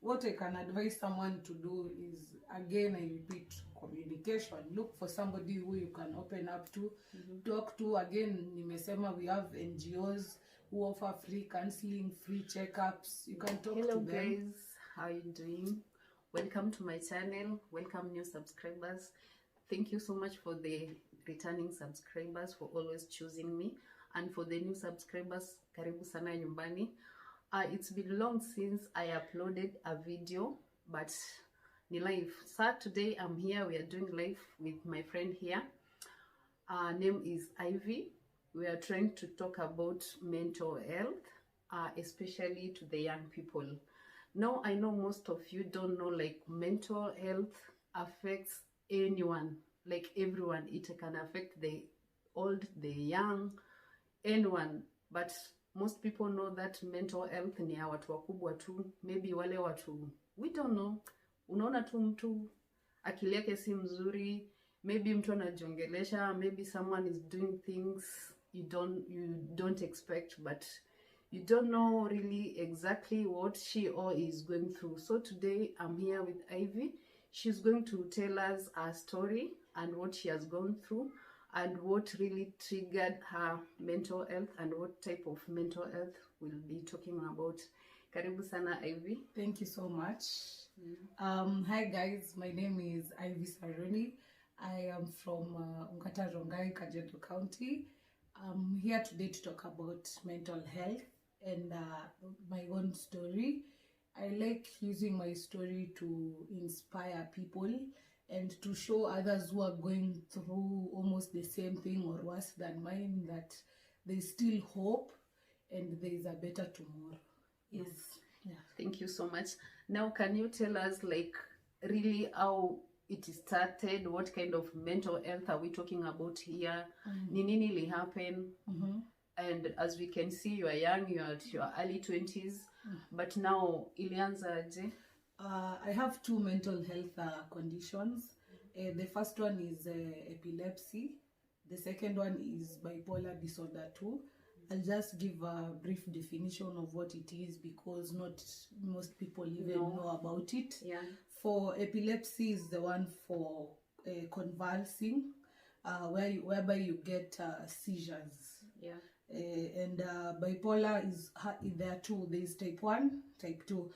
what I can advise someone to do is, again, I repeat, communication. Look for somebody who you can open up to, talk to. Again, nimesema we have NGOs who offer free counseling, free checkups. You can talk to them. Hello guys, how are you doing? Welcome to my channel. Welcome new subscribers. Thank you so much for the returning subscribers, for always choosing me, and for the new subscribers, karibu sana nyumbani. It's been long since I uploaded a video, but ni live. So today I'm here, we are doing live with my friend here. Name is Ivy. We are trying to talk about mental health, especially to the young people. Now I know most of you don't know, like, mental health affects anyone, like everyone. It can affect the old, the young, anyone, but most people know that mental health ni ya watu wakubwa tu, maybe wale watu, we don't know. Unaona tu mtu akili yake si mzuri, maybe mtu anajiongelesha, maybe someone is doing things you don't expect, but you don't know really exactly what she or he is going through. So today I'm here with Ivy. She's going to tell us her story and what she has gone through, and what really triggered her mental health, and what type of mental health we'll be talking about. Karibu sana, Ivy. Thank you so much. Hi guys, my name is Ivy Saruni. I am from Rongai, Kajiado County. I'm here today to talk about mental health and my own story. I like using my story to inspire people and to show others who are going through almost the same thing or worse than mine, that there's still hope and there's a better tomorrow. Yes. Yeah. Thank you so much. Now, can you tell us, like, really how it started? What kind of mental health are we talking about here? Ni nini li happen? And as we can see, you are young, you are at your early 20s, but now ilianza aje? I have two mental health conditions. The first one is epilepsy. The second one is bipolar disorder 2. I'll just give a brief definition of what it is, because not most people even know about it. Yeah. For epilepsy is the one for convulsing, whereby you get seizures. Yeah. And bipolar is there are two. There is type 1, type 2.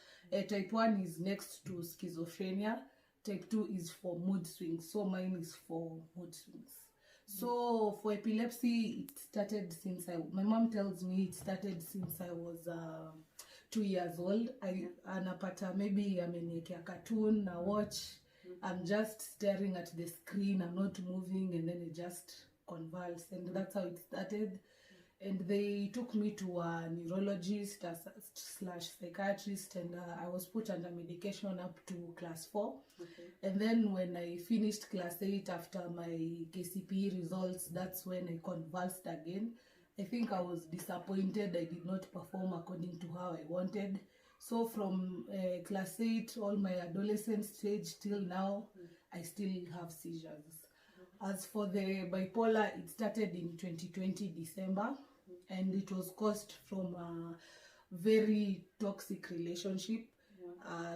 Type 1 is next to schizophrenia. Type 2 is for mood swings. So mine is for mood swings. So for epilepsy, it started since my mom tells me it started since I was 2 years old. Anapata, maybe ameniekea cartoon na watch. I'm just staring at the screen, I'm not moving, and then it just convulse, and that's how it started. And they took me to a neurologist / psychiatrist, and I was put under medication up to class 4. Okay. And then when I finished class 8 after my KCPE results, that's when I convulsed again. I think I was disappointed I did not perform according to how I wanted. So from class 8, all my adolescent stage till now, I still have seizures. As for the bipolar, it started in 2020 December, and it was caused from a very toxic relationship,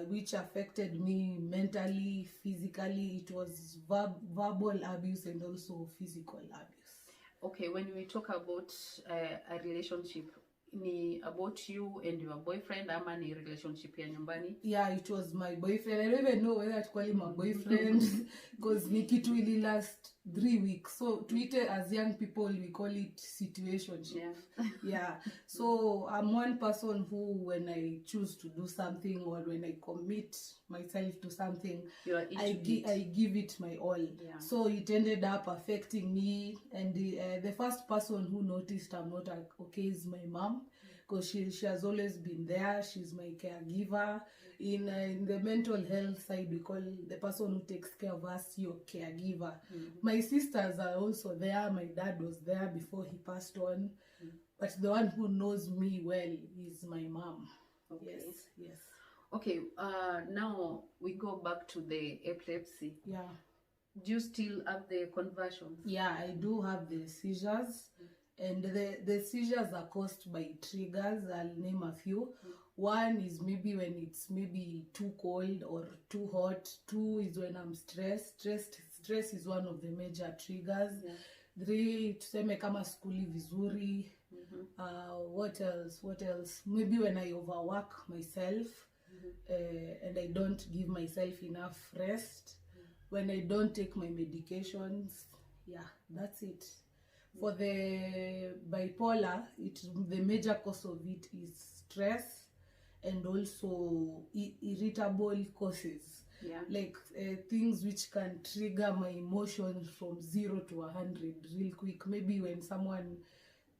which affected me mentally, physically. It was verbal abuse and also physical abuse. Okay, when we talk about a relationship, ni about you and your boyfriend, ama ni relationship ya nyumbani? Yeah, it was my boyfriend. I don't even know whether to call him a boyfriend because Nikitu really last 3 weeks. So to it, as young people, we call it situationship. Yeah. Yeah. So I'm one person who, when I choose to do something or when I commit myself to something, I give it my all. Yeah. So it ended up affecting me, and the first person who noticed I'm not okay is my mom, because she has always been there. She's my caregiver. In the mental health side, we call the person who takes care of us your caregiver. My sisters are also there. My dad was there before he passed on, but the one who knows me well is my mom. Okay. Yes. Okay, now we go back to the epilepsy. Yeah. Do you still have the conversions? Yeah, I do have the seizures. And the seizures are caused by triggers. I'll name a few. One is maybe when it's maybe too cold or too hot. Two is when I'm stressed. Stress is one of the major triggers. Yeah. Three, tuseme kama skuli vizuri. What else? Maybe when I overwork myself, and I don't give myself enough rest. When I don't take my medications. Yeah, that's it. For the bipolar, the major cause of it is stress and also irritable causes. Yeah. Like things which can trigger my emotions from 0 to 100 real quick. Maybe when someone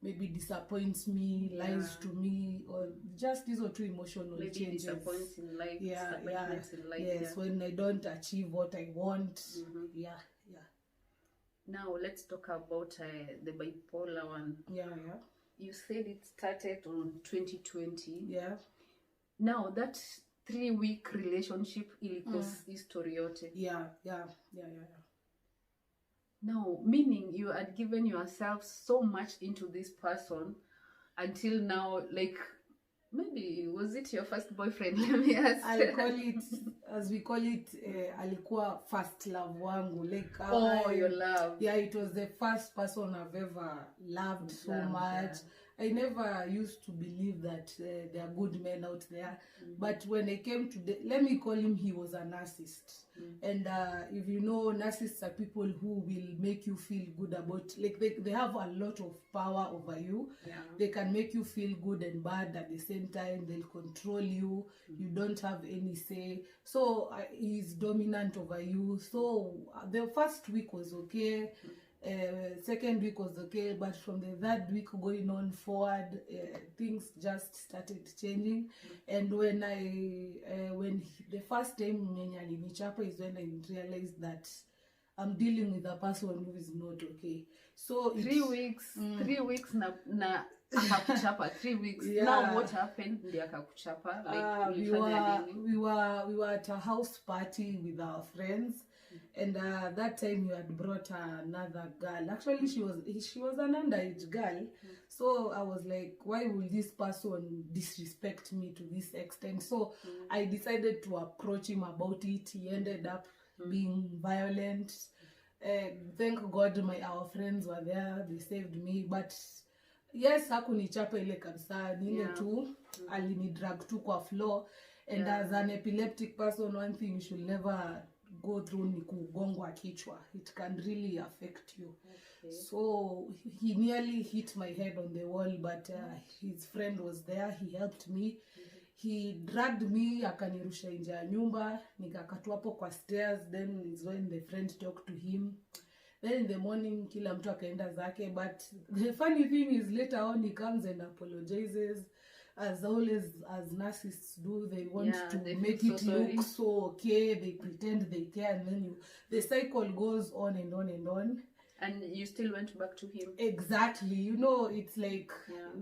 maybe disappoints me, lies to me, or just these or two emotional maybe changes. Disappointments in life. In life. Yes, when I don't achieve what I want. Yeah. Now let's talk about the bipolar one. Yeah. You said it started on 2020. Yeah. Now that 3-week relationship ilikuwa history yote. Yeah. Now, meaning you had given yourself so much into this person until now, like, maybe was it your first boyfriend? Let me ask. I'll call it, as we call it, alikuwa first love wangu. Like, your love. Yeah, it was the first person I've ever loved so much. Yeah. I never used to believe that there are good men out there. But when I came to let me call him, he was a narcissist. And if you know, narcissists are people who will make you feel good about, like they have a lot of power over you. Yeah. They can make you feel good and bad at the same time. They'll control you. You don't have any say. So he's dominant over you. So the first week was okay. Second week was okay, but from the third week going on forward, things just started changing. And when the first time alinichapa is when I realized that I'm dealing with a person who is not okay. So 3 weeks, 3 weeks na akakuchapa 3 weeks. Yeah. Now what happened? Ndiye akakuchapa. Like we were at a house party with our friends. And that time you had brought another girl. Actually, she was an underage girl. So I was like, why will this person disrespect me to this extent? So I decided to approach him about it. He ended up being violent. Thank God our friends were there. They saved me. But yes, hakunichapa ile kabisa. Nile tu alinidrag tu kwa floor. And as an epileptic person, one thing you should never go through ni kugongwa kichwa. It can really affect you. Okay. So he nearly hit my head on the wall, but his friend was there. He helped me. He dragged me, akanirusha nje ya nyumba, nikakatwa hapo kwa stairs. Then is when the friend talked to him. Then in the morning kila mtu akaenda zake, but the funny thing is later on he comes and apologizes. As always, as narcissists do, they want to make it look so okay. They pretend they care, and then the cycle goes on and on and on. And you still went back to him? Exactly. You know, it's like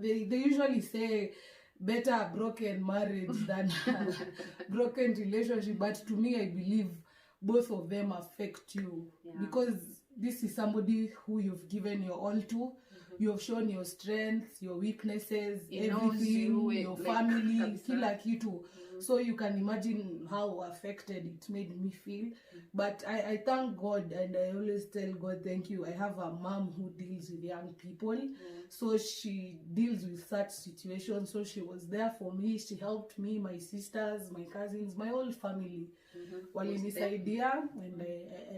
they usually say better a broken marriage than a broken relationship. But to me, I believe both of them affect you because this is somebody who you've given your all to. You have shown your strengths, your weaknesses, everything, your family, kila kitu. So you can imagine how affected it made me feel. But I thank God, and I always tell God, thank you. I have a mom who deals with young people. So she deals with such situations. So she was there for me. She helped me, my sisters, my cousins, my whole family. Walinisaidia, and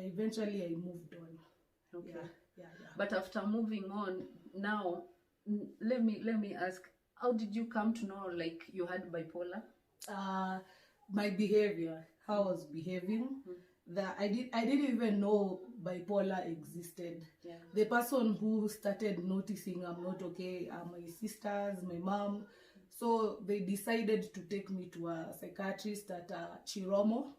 eventually I moved on. Okay. Yeah. But after moving on, now let me ask, how did you come to know like you had bipolar? My behavior, how I was behaving. That I didn't even know bipolar existed. The person who started noticing I'm not okay are my sisters, my mom. So they decided to take me to a psychiatrist at Chiromo.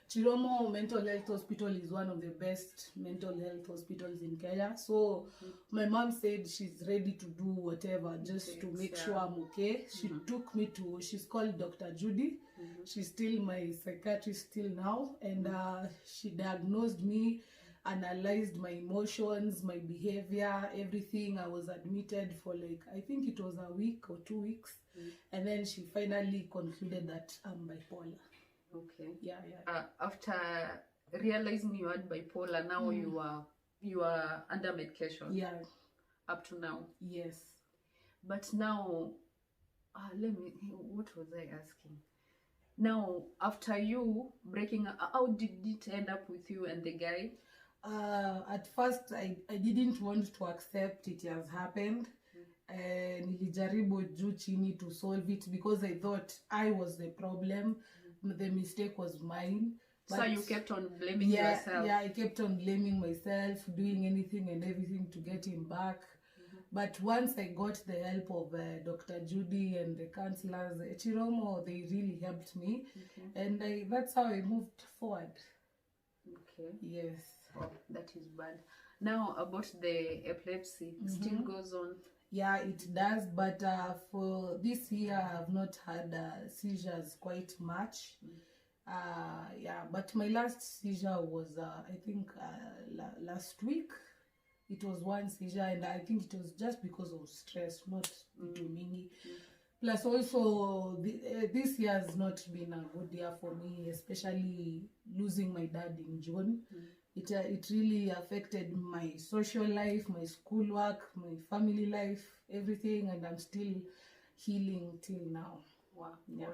Chiromo Mental Health Hospital is one of the best mental health hospitals in Kenya. So my mom said she's ready to do whatever just to make sure I'm okay. She took me to, she's called Dr. Judy. She's still my psychiatrist till now. And she diagnosed me. analyzed my emotions, my behavior, everything. I was admitted for like, I think it was a week or 2 weeks. And then she finally concluded that I'm bipolar. Okay. Yeah. After realizing you had bipolar, now you are under medication. Yeah. Up to now. Yes. But now, what was I asking? Now, after you breaking up, how did it end up with you and the guy? At first, I didn't want to accept it has happened. Nilijaribu juu chini to solve it because I thought I was the problem. The mistake was mine. But so you kept on blaming yourself? Yeah, I kept on blaming myself, doing anything and everything to get him back. But once I got the help of Dr. Judy and the counselors, Chiromo, they really helped me. And that's how I moved forward. Okay. Yes. Oh, that is bad. Now, about the epilepsy, still goes on? Yeah, it does. But for this year, I have not had seizures quite much. But my last seizure was, I think, last week. It was one seizure, and I think it was just because of stress, not too many. Plus, also, this year has not been a good year for me, especially losing my dad in June. It really affected my social life, my schoolwork, my family life, everything, and I'm still healing till now. Wow. Yeah.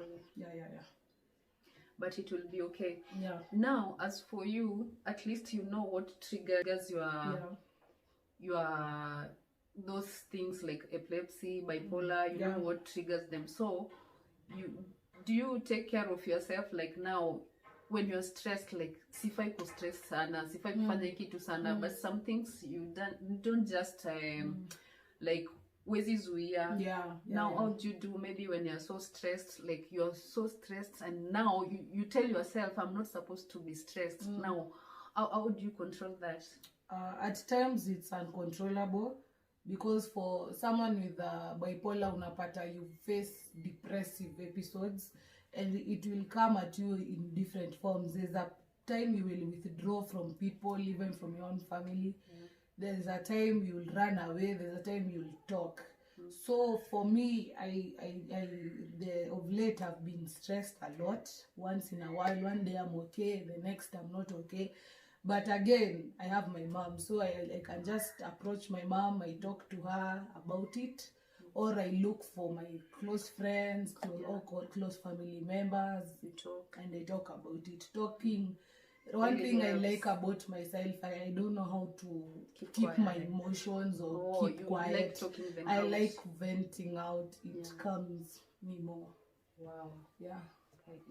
But it will be okay. Yeah. Now, as for you, at least you know what triggers your those things like epilepsy, bipolar. You know what triggers them. So, do you take care of yourself? Like now, when you're stressed, like sifai ku stress sana, sifai kufanya kitu sana, but some things you don't just like wezi zuia. Now how do you do maybe when you're so stressed, like you're so stressed and now you tell yourself I'm not supposed to be stressed. Now how do you control that? At times it's uncontrollable because for someone with bipolar unapata you face depressive episodes and it will come at you in different forms. There's a time you will withdraw from people, even from your own family. There's a time you will run away. There's a time you will talk. So for me, of late I've been stressed a lot. Once in a while, one day I'm okay, the next I'm not okay. But again, I have my mom, so I can just approach my mom. I talk to her about it, or I look for my close friends, or close family members, and I talk about it. Talking. One thing I like about myself, I don't know how to keep my emotions or keep quiet. I like venting out. It calms me more. Wow. Yeah.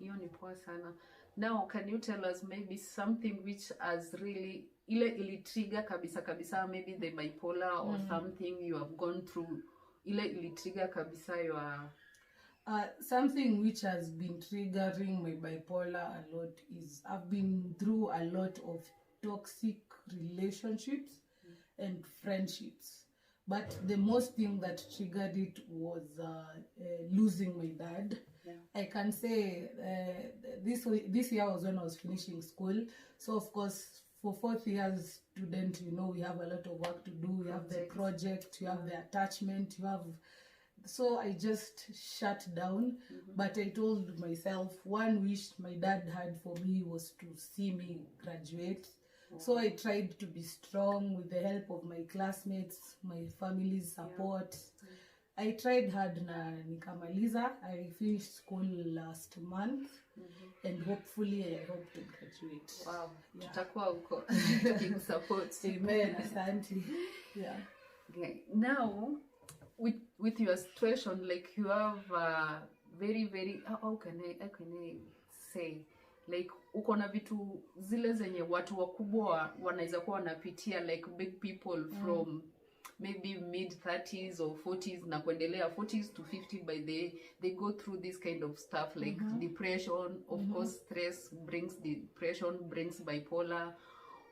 Hiyo ni poa sana. Now, can you tell us maybe something which has really ili trigger kabisa, maybe the bipolar or something you have gone through, ili trigger kabisa your... Something which has been triggering my bipolar a lot is I've been through a lot of toxic relationships and friendships. But the most thing that triggered it was losing my dad. I can say this year was when I was finishing school. So of course, for 4th year student, we have a lot of work to do. We have the project, you have the attachment, you have... So I just shut down. But I told myself one wish my dad had for me was to see me graduate. So I tried to be strong with the help of my classmates, my family's support. I tried hard na nikamaliza. I finished school last month and hopefully I hope to graduate. Wow. Tutakuwa huko taking support. Amen. Asante. Yeah. Okay. Now, with your situation, like you have very how can I say, like uko na vitu zile zenye watu wakubwa wanaweza kuwa wanapitia, like big people from maybe mid 30s or 40s na kuendelea 40s to 50 by they go through this kind of stuff like depression, of course stress brings depression, brings bipolar,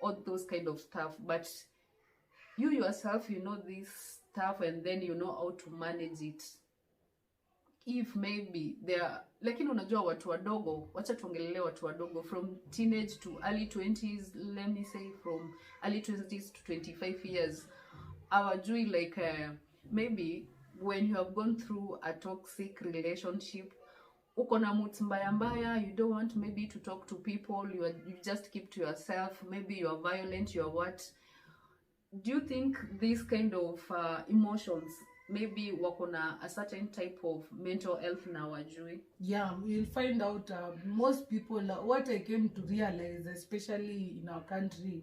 all those kind of stuff. But you yourself, you know this stuff and then you know how to manage it. if maybe they are, lakini unajua watu wadogo, wacha tuongelele watu wadogo from teenage to early 20s, let me say from early 20s to 25 years, hawajui like maybe when you have gone through a toxic relationship, uko na moods mbaya mbaya, you don't want maybe to talk to people, you just keep to yourself, maybe you are violent, you are what. Do you think these kind of emotions maybe wako na a certain type of mental health na wajui? Yeah, we'll find out. Most people, what I came to realize, especially in our country,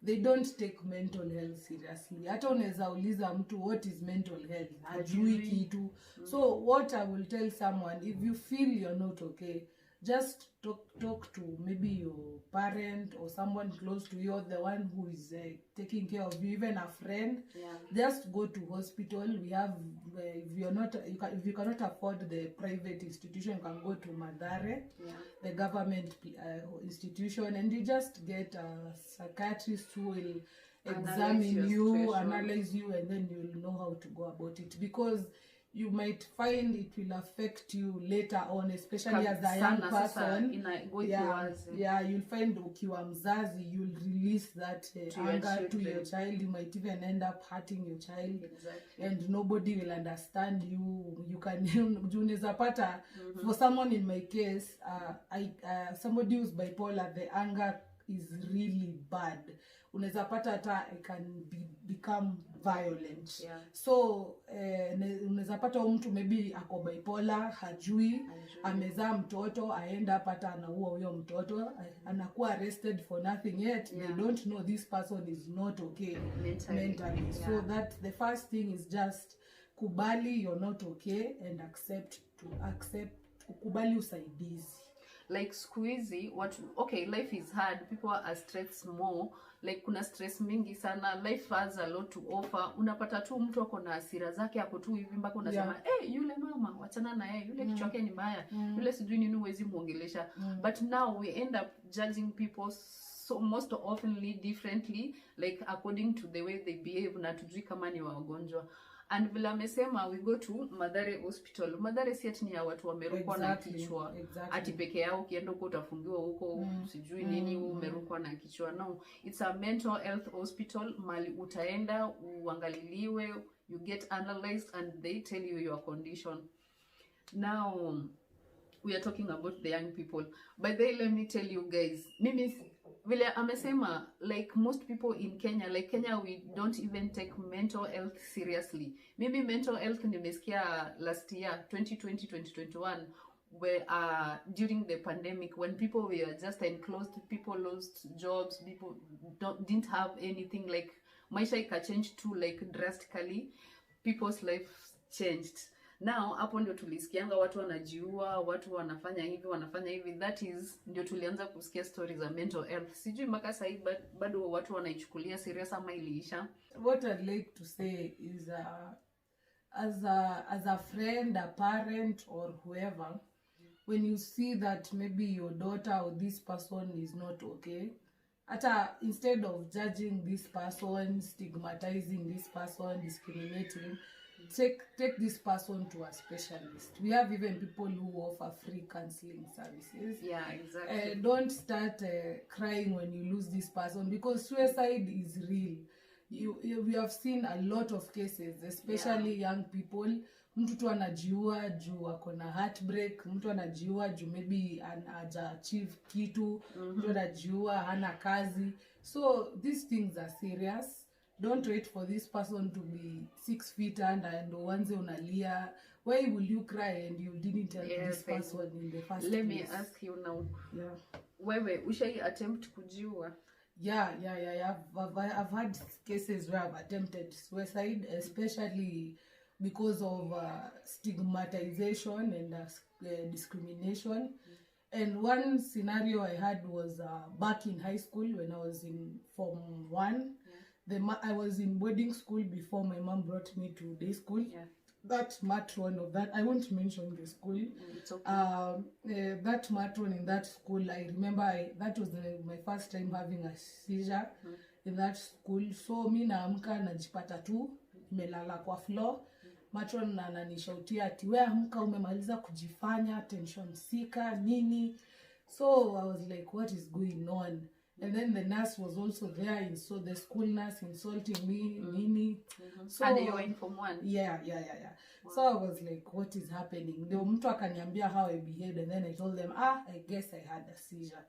they don't take mental health seriously. Hata unaweza uliza mtu what is mental health, hajui kitu. So what I will tell someone, if you feel you're not okay, just talk to maybe your parent or someone close to you, or the one who is taking care of you, even a friend. Yeah. Just go to hospital. We have if you cannot afford the private institution, you can go to Madare, Yeah. the government institution, and you just get a psychiatrist who will examine you, analyze you, and then you'll know how to go about it, because you might find it will affect you later on, especially as a young person. You'll find ukiwa mzazi, you'll release that anger to your child. You might even end up hurting your child. Exactly. And nobody will understand you. You can unaweza pata, for someone in my case, somebody who's bipolar, the anger is really bad. Unaweza pata hata it can become violent. Yeah. So unaweza pata mtu maybe ako bipolar, hajui, amezaa mtoto, aenda pata anaua huyo mtoto, anakuwa arrested for nothing yet. Yeah. They don't know this person is not okay mentally. Yeah. So that the first thing is just kubali you're not okay, and accept kubali usaidizi. Like squeezy, okay, life is hard, people are stressed more, like kuna stress mingi sana, life has a lot to offer. Unapata tu mtu ako na hasira zake, ako tu hivi mpaka unasema yule mama wachana na yeye, yule kichwa chake ni mbaya, yule sijui nini, huwezi muongelesha. But now we end up judging people so most oftenly differently, like according to the way they behave, na tujui kama ni wagonjwa. And vile amesema, we go to Madare Hospital. Madare si ati ni ya watu wamerukwa na kichwa. Ati peke yao ukienda huko utafungiwa huko, sijui nini, umerukwa na kichwa. No, it's a mental health hospital. Mali utaenda, uangaliliwe, you get analyzed, and they tell you your condition. Now, we are talking about the young people. By the way, let me tell you guys, mimi vile amesema, like most people in Kenya, like Kenya, we don't even take mental health seriously. Maybe mental health nimesikia last year, 2020-2021, where during the pandemic, when people were just enclosed, people lost jobs, people didn't have anything, like maisha ikachange too, like drastically, people's lives changed. Now, hapo ndio tulisikianga watu wanajiua, watu wanafanya hivi, that is ndio tulianza kusikia stories za mental health. Sijui mpaka sasa hivi bado watu wanaichukulia serious ama iliisha. What I'd like to say is as a friend, a parent, or whoever, when you see that maybe your daughter or this person is not okay, instead of judging this person, stigmatizing this person, discriminating, take this person to a specialist. We have even people who offer free counseling services. Yeah, exactly. Don't start crying when you lose this person, because suicide is real. We have seen a lot of cases, especially young people. Mtu tu anajiua juu ako na heartbreak, mtu anajiua juu maybe haja achieve kitu, mtu anajiua hana kazi. So these things are serious. Don't wait for this person to be 6 feet under and uanze unalia. Why will you cry and you didn't help this person in the first place? Let me ask you now. Yeah. Wewe ushai attempt kujiua? Yeah. I've had cases where I've attempted suicide, especially because of stigmatization and discrimination. And one scenario I had was back in high school when I was in Form 1. I was in boarding school before my mom brought me to day school. Yeah. That matron of that, I won't mention the school. It's okay. That matron in that school, I remember that was my first time having a seizure in that school. So mi naamka najipata tu melala kwa floor. matron ananishautia ati we amka, umemaliza kujifanya attention seeker nini. So I was like, what is going on? And then the nurse was also there, and so the school nurse insulting me, nini. So, and you were in Form 1? Yeah. Wow. So I was like, what is happening? Ndio mtu akaniambia how I behaved, and then I told them, I guess I had a seizure.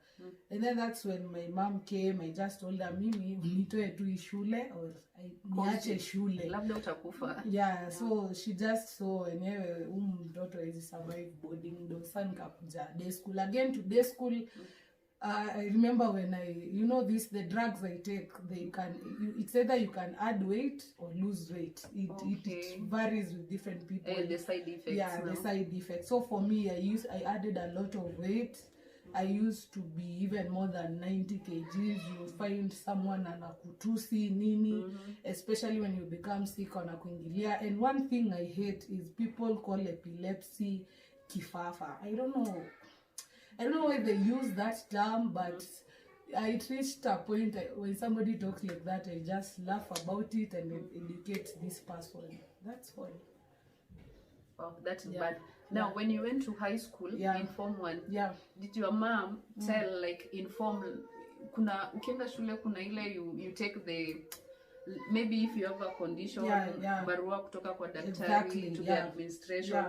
And then that's when my mom came. I just told her, mimi nitoe tu shule or niache shule, labda utakufa. Yeah, so she just saw enyewe mtoto hizi survive boarding, ndo sasa nikakuja day school again. To day school, I remember when the drugs I take, it's either you can add weight or lose weight. It varies with different people. The side effects. Yeah, the side effects. So for me, I added a lot of weight. I used to be even more than 90 kgs. You find someone anakutusi nini, especially when you become sick wanakuingilia. And one thing I hate is people call epilepsy kifafa. I don't know why they use that term, but I reached a point when somebody talks like that, I just laugh about it and educate this person. That's all. Oh, that's bad. Now, when you went to high school in Form 1, did your mom tell, like, inform, ukienda shule kuna ile you take the, maybe if you have a condition, barua kutoka kwa daktari to the administration,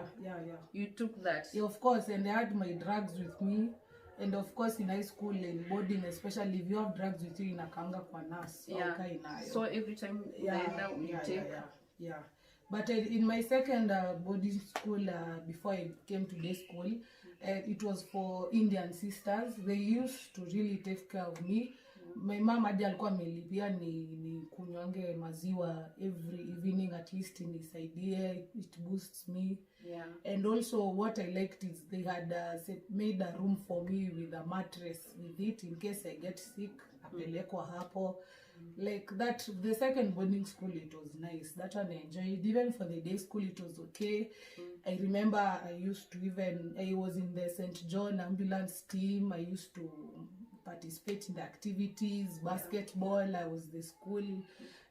you took that? Yeah, of course, and I had my drugs with me. And of course in high school and boarding, especially if you have drugs with you, inakanga kwa nurse. So every time you take? Yeah. But in my second boarding school, before I came to day school, it was for Indian sisters. They used to really take care of me. My mom hadi alikuwa amelipia ni kunywange maziwa every evening, at least inisaidie, it boosts me. And also what I liked is they had made a room for me with a mattress with it in case I get sick, apelekwa hapo. Like that, the second boarding school, it was nice. That one I enjoyed. Even for the day school, it was okay. I remember I was in the St. John ambulance team. I used to participate in the activities, basketball. I was the school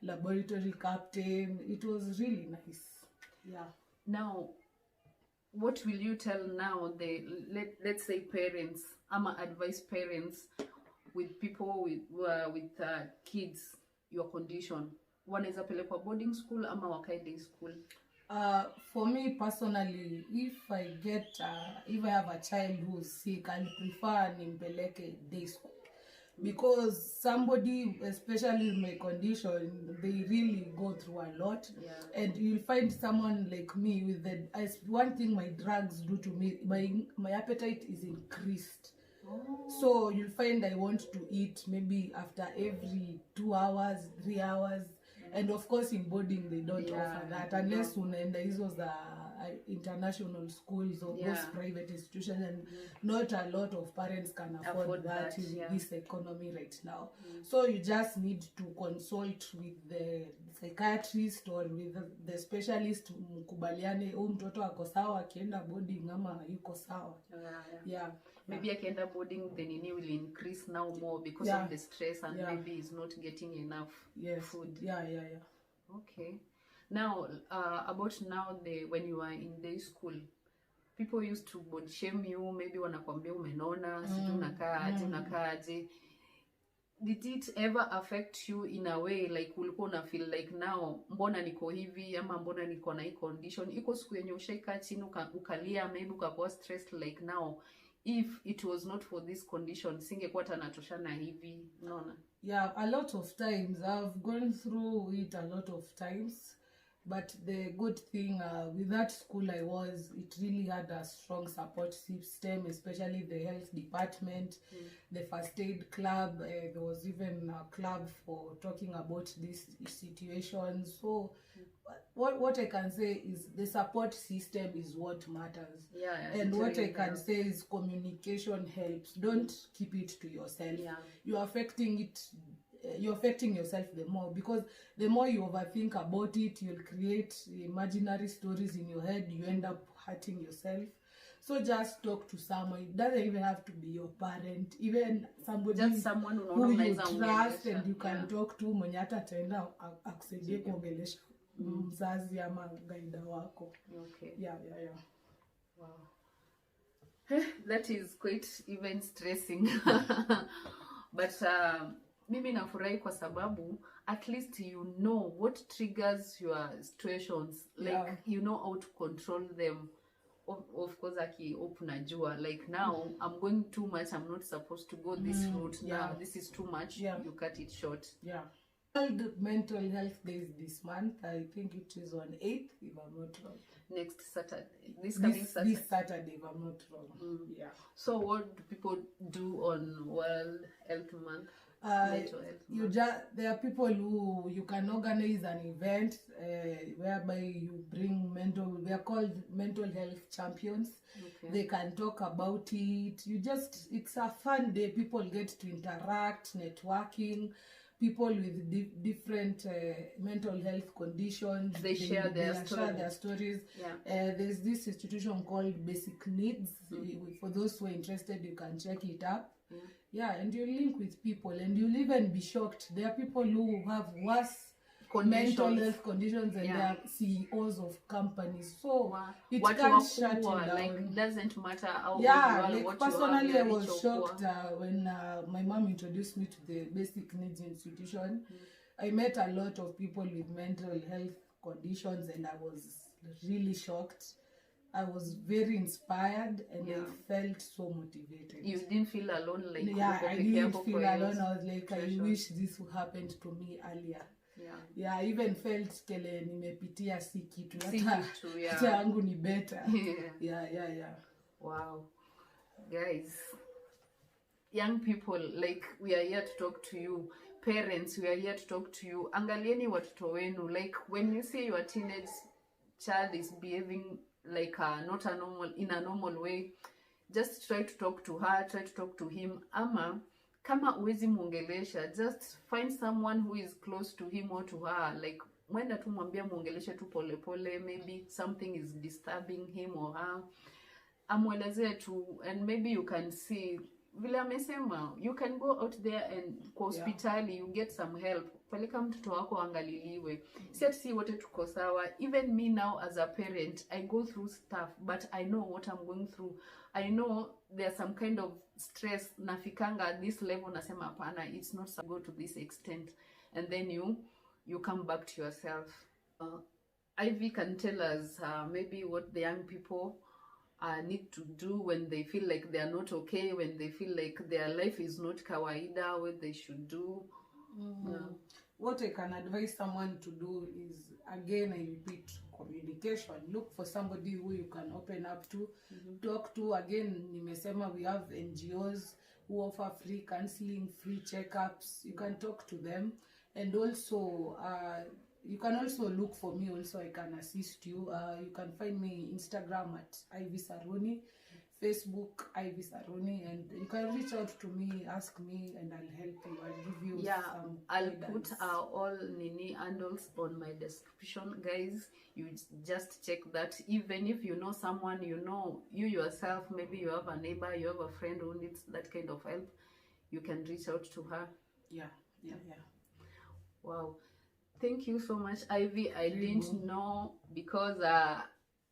laboratory captain. It was really nice. Yeah. Now, what will you tell now let's say parents, advise parents with people with kids your condition, wanaweza pelekwa boarding school ama wakae day school? For me personally, if I have a child who's sick, I'll prefer nimpeleke day school, because somebody, especially in my condition, they really go through a lot. And you'll find someone like me with one thing my drugs do to me, my appetite is increased. So you'll find I want to eat maybe after every 2 hours, 3 hours. And of course in boarding they don't offer that, unless unaenda hizo za international schools or those private institutions, and not a lot of parents can afford that in this economy right now. So you just need to consult with the psychiatrist or with the specialist, mkubaliane mtoto ako sawa akienda boarding ama yuko sawa. Maybe akienda boarding, the nini will increase now more because of the stress, and maybe he's not getting enough food. Okay. Now, about now, when you are in day school, people used to body shame you, maybe wanakwambia umenona, sijui unakaa aje. Did it ever affect you in a way, like ulikuwa una feel like now, mbona niko hivi, ama mbona niko na hii condition? Iko siku yenye ushaika chini ukalia, maybe ukakuwa stressed like now, if it was not for this condition, singekuwa tanatoshana hivi, unaona? Yeah, a lot of times. I've gone through it a lot of times. But the good thing with that school it really had a strong support system, especially the health department, the first aid club. There was even a club for talking about these situations. So what I can say is the support system is what matters. And what I can say is communication helps. Don't keep it to yourself. You're affecting yourself the more, because the more you overthink about it, you'll create imaginary stories in your head. You end up hurting yourself. So just talk to someone. It doesn't even have to be your parent, even somebody who you trust and you can talk to, mwenye hata ataenda akusaidie kuongelesha mzazi ama guide wako. Okay. Yeah. Wow. That is quite even stressing. But mimi nafurahi kwa sababu at least you know what triggers your situations, like you know how to control them. Of course, najua like now I'm going too much, I'm not supposed to go this route. Now this is too much. You cut it short. World Mental Health Days this month. I think it is on 8th, if I'm not wrong. Next Saturday. This Saturday. This Saturday, if I'm not wrong. Yeah. So what do people do on World Health Month? There are people who you can organize an event whereby you bring they are called mental health champions. Okay. They can talk about it. It's a fun day. People get to interact, networking. People with different mental health conditions, they share their stories. There's this institution called Basic Needs. For those who are interested, you can check it up. And you link with people, and you'll even be shocked. There are people who have worse mental health conditions, and they are CEOs of companies. So it can't shut you down. Like, doesn't matter how personally, I was shocked when my mom introduced me to the Basic Needs Institution. I met a lot of people with mental health conditions, and I was really shocked. I was very inspired, and I felt so motivated. You didn't feel alone, like I didn't feel alone. I was like, I wish this would happen to me earlier. I even felt kele nimepitia si kitu hata yangu ni better. Wow. Guys, young people, like, we are here to talk to you. Parents, we are here to talk to you. Angalieni watoto wenu. Like, when you see your teenage child is behaving like in a normal way, just try to talk to her, try to talk to him. Ama kama uwezi muongelesha, just find someone who is close to him or to her. Like, mwenda tu mwambia muongeleshe tu pole pole, maybe something is disturbing him or her. Amwelezee tu, and maybe you can see, vile amesema, you can go out there and kwa hospitali, you get some help. Peleka mtoto wako angaliliwe. Si wote tuko sawa. Even me now as a parent, I go through stuff, but I know what I'm going through. I know there's some kind of stress. Nafikanga at this level, nasema hapana, it's not to go to this extent. And then you come back to yourself. Ivy can tell us maybe what the young people need to do when they feel like they are not okay, when they feel like their life is not kawaida, what they should do. What I can advise someone to do is, again, I repeat, communication. Look for somebody who you can open up to, talk to. Again, nimesema, we have NGOs who offer free counseling, free checkups. You can talk to them. And also, you can also look for me also. I can assist you. You can find me Instagram at Ivy Saruni, Facebook Ivy Saruni, and you can reach out to me, ask me, and I'll help you. I'll give you some I'll guidance. put all Nini handles on my description, guys. You just check that. Even if you know someone, you yourself, maybe you have a neighbor, you have a friend who needs that kind of help, you can reach out to her. Wow. Thank you so much, Ivy. I didn't know, because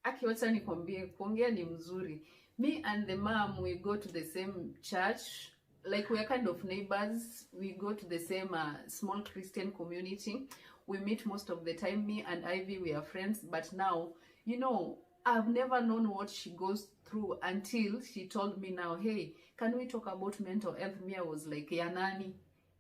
akiwacha nikwambie, kuongea ni mzuri. Me and the mom, we go to the same church. Like, we are kind of neighbors. We go to the same small Christian community. We meet most of the time. Me and Ivy, we are friends. But now, I've never known what she goes through until she told me now, hey, can we talk about mental health? Me, I was like, yanani,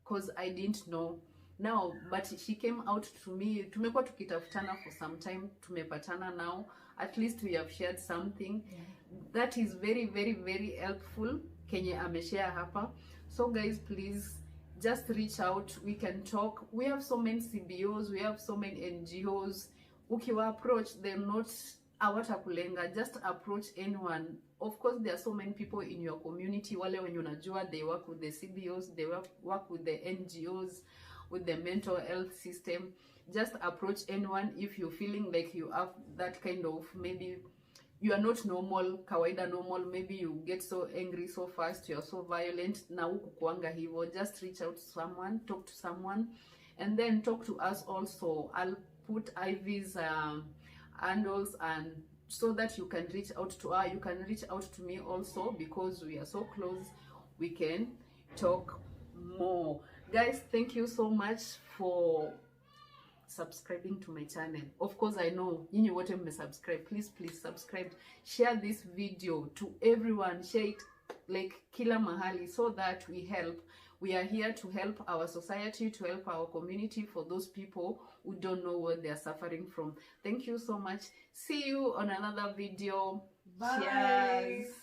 because I didn't know. Now, but she came out to me. Tumekuwa tukitafutana for some time. Tumepatana now. At least we have shared something. That is very, very, very helpful. Kenye ameshare hapa. So guys, please just reach out. We can talk. We have so many CBOs. We have so many NGOs. Ukiwa approach, they're not awatakulenga. Just approach anyone. Of course, there are so many people in your community. Wale wenye unajua, they work with the CBOs. They work with the NGOs, with the mental health system. Just approach anyone if you're feeling like you have that kind of, maybe you are not normal, kawaida normal, maybe you get so angry so fast, you are so violent, na huku kuanga hivo. Just reach out to someone, talk to someone, and then talk to us also. I'll put Ivy's handles, and so that you can reach out to her. You can reach out to me also, because we are so close, we can talk more. Guys, thank you so much for subscribing to my channel. Of course, I know you know what I'm subscribe. Please subscribe, share this video to everyone, share it like kila mahali, so that we are here to help our society, to help our community, for those people who don't know what they are suffering from. Thank you so much. See you on another video. Bye. Cheers.